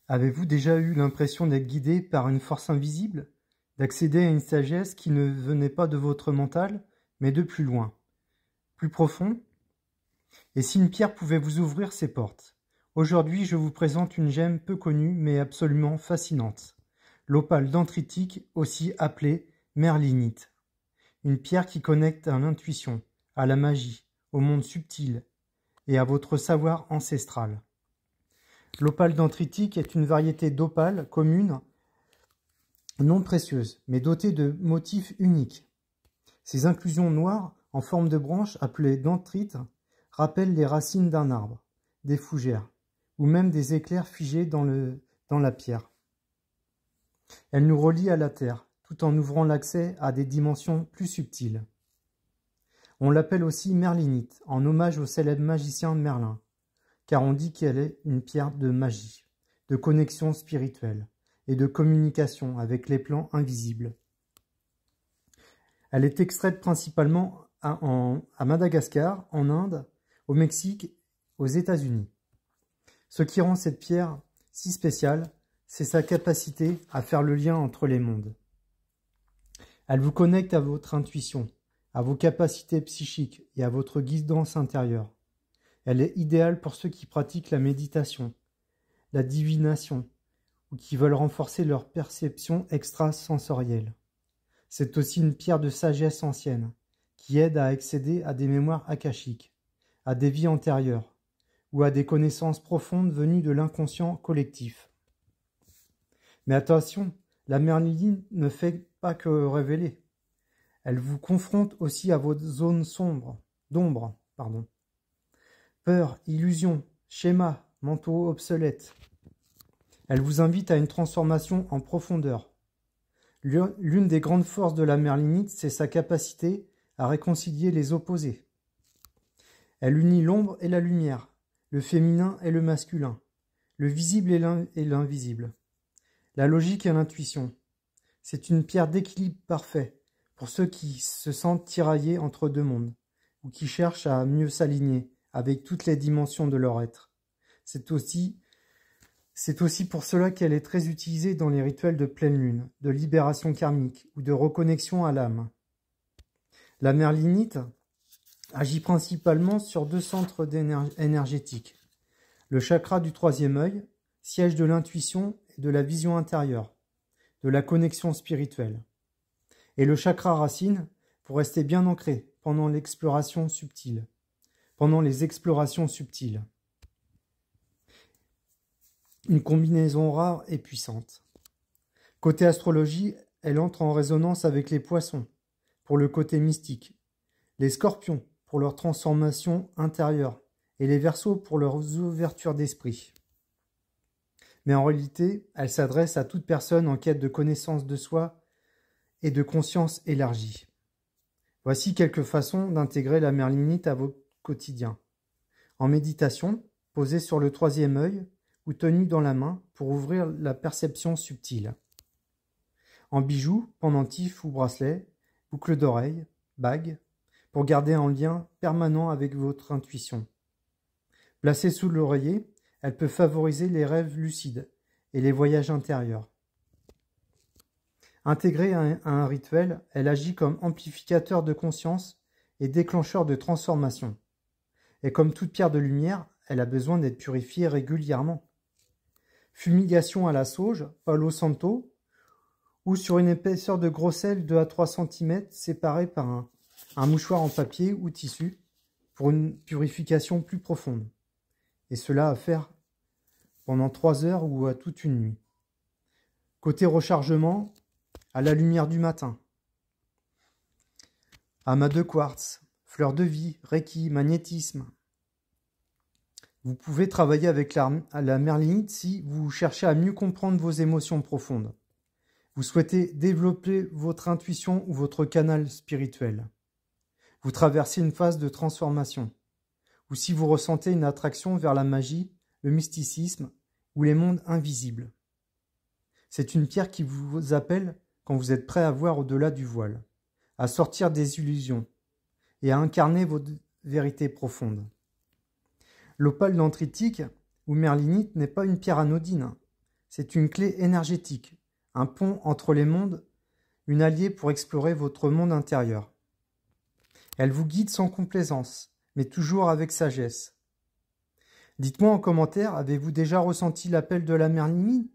Avez-vous déjà eu l'impression d'être guidé par une force invisible, d'accéder à une sagesse qui ne venait pas de votre mental, mais de plus loin, plus profond? Et si une pierre pouvait vous ouvrir ses portes? Aujourd'hui, je vous présente une gemme peu connue, mais absolument fascinante. L'opale dendritique, aussi appelée merlinite. Une pierre qui connecte à l'intuition, à la magie, au monde subtil et à votre savoir ancestral. L'opale dendritique est une variété d'opale commune, non précieuse, mais dotée de motifs uniques. Ces inclusions noires, en forme de branches appelées dendrites, rappellent les racines d'un arbre, des fougères, ou même des éclairs figés dans la pierre. Elles nous relient à la terre, tout en ouvrant l'accès à des dimensions plus subtiles. On l'appelle aussi merlinite, en hommage au célèbre magicien Merlin, car on dit qu'elle est une pierre de magie, de connexion spirituelle et de communication avec les plans invisibles. Elle est extraite principalement à Madagascar, en Inde, au Mexique, aux États-Unis. Ce qui rend cette pierre si spéciale, c'est sa capacité à faire le lien entre les mondes. Elle vous connecte à votre intuition, à vos capacités psychiques et à votre guidance intérieure. Elle est idéale pour ceux qui pratiquent la méditation, la divination, ou qui veulent renforcer leur perception extrasensorielle. C'est aussi une pierre de sagesse ancienne, qui aide à accéder à des mémoires akashiques, à des vies antérieures, ou à des connaissances profondes venues de l'inconscient collectif. Mais attention, la merlinite ne fait pas que révéler. Elle vous confronte aussi à vos zones d'ombre. Peur, illusion, schémas, mentaux obsolètes. Elle vous invite à une transformation en profondeur. L'une des grandes forces de la merlinite, c'est sa capacité à réconcilier les opposés. Elle unit l'ombre et la lumière, le féminin et le masculin, le visible et l'invisible, la logique et l'intuition. C'est une pierre d'équilibre parfait pour ceux qui se sentent tiraillés entre deux mondes ou qui cherchent à mieux s'aligner avec toutes les dimensions de leur être. C'est aussi pour cela qu'elle est très utilisée dans les rituels de pleine lune, de libération karmique ou de reconnexion à l'âme. La merlinite agit principalement sur deux centres énergétiques. Le chakra du troisième œil, siège de l'intuition et de la vision intérieure, de la connexion spirituelle. Et le chakra racine, pour rester bien ancré pendant les explorations subtiles. Une combinaison rare et puissante. Côté astrologie, elle entre en résonance avec les poissons, pour le côté mystique, les scorpions, pour leur transformation intérieure, et les verseaux pour leurs ouvertures d'esprit. Mais en réalité, elle s'adresse à toute personne en quête de connaissance de soi et de conscience élargie. Voici quelques façons d'intégrer la merlinite à votre quotidien. En méditation, posée sur le troisième œil ou tenue dans la main pour ouvrir la perception subtile. En bijoux, pendentifs ou bracelets, boucles d'oreilles, bagues, pour garder un lien permanent avec votre intuition. Placée sous l'oreiller, elle peut favoriser les rêves lucides et les voyages intérieurs. Intégrée à un rituel, elle agit comme amplificateur de conscience et déclencheur de transformation. Et comme toute pierre de lumière, elle a besoin d'être purifiée régulièrement. Fumigation à la sauge, Palo Santo, ou sur une épaisseur de gros sel 2 à 3 cm séparée par un mouchoir en papier ou tissu pour une purification plus profonde. Et cela à faire pendant 3 heures ou à toute une nuit. Côté rechargement, à la lumière du matin. Amas de quartz, fleurs de vie, reiki, magnétisme. Vous pouvez travailler avec la merlinite si vous cherchez à mieux comprendre vos émotions profondes. Vous souhaitez développer votre intuition ou votre canal spirituel. Vous traversez une phase de transformation. Ou si vous ressentez une attraction vers la magie, le mysticisme ou les mondes invisibles. C'est une pierre qui vous appelle quand vous êtes prêt à voir au-delà du voile, à sortir des illusions et à incarner votre vérité profonde. L'opale dendritique ou merlinite n'est pas une pierre anodine. C'est une clé énergétique, un pont entre les mondes, une alliée pour explorer votre monde intérieur. Elle vous guide sans complaisance, mais toujours avec sagesse. Dites-moi en commentaire, avez-vous déjà ressenti l'appel de la merlinite,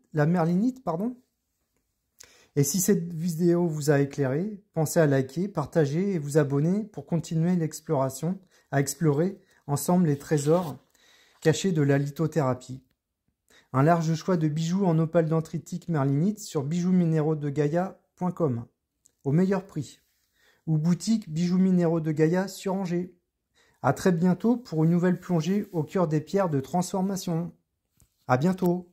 Et si cette vidéo vous a éclairé, pensez à liker, partager et vous abonner pour continuer l'exploration, à explorer ensemble les trésors cachés de la lithothérapie. Un large choix de bijoux en opale dendritique merlinite sur bijoux-minéraux-de-Gaïa.com au meilleur prix. Ou boutique Bijoux Minéraux de Gaïa sur Angers. À très bientôt pour une nouvelle plongée au cœur des pierres de transformation. À bientôt.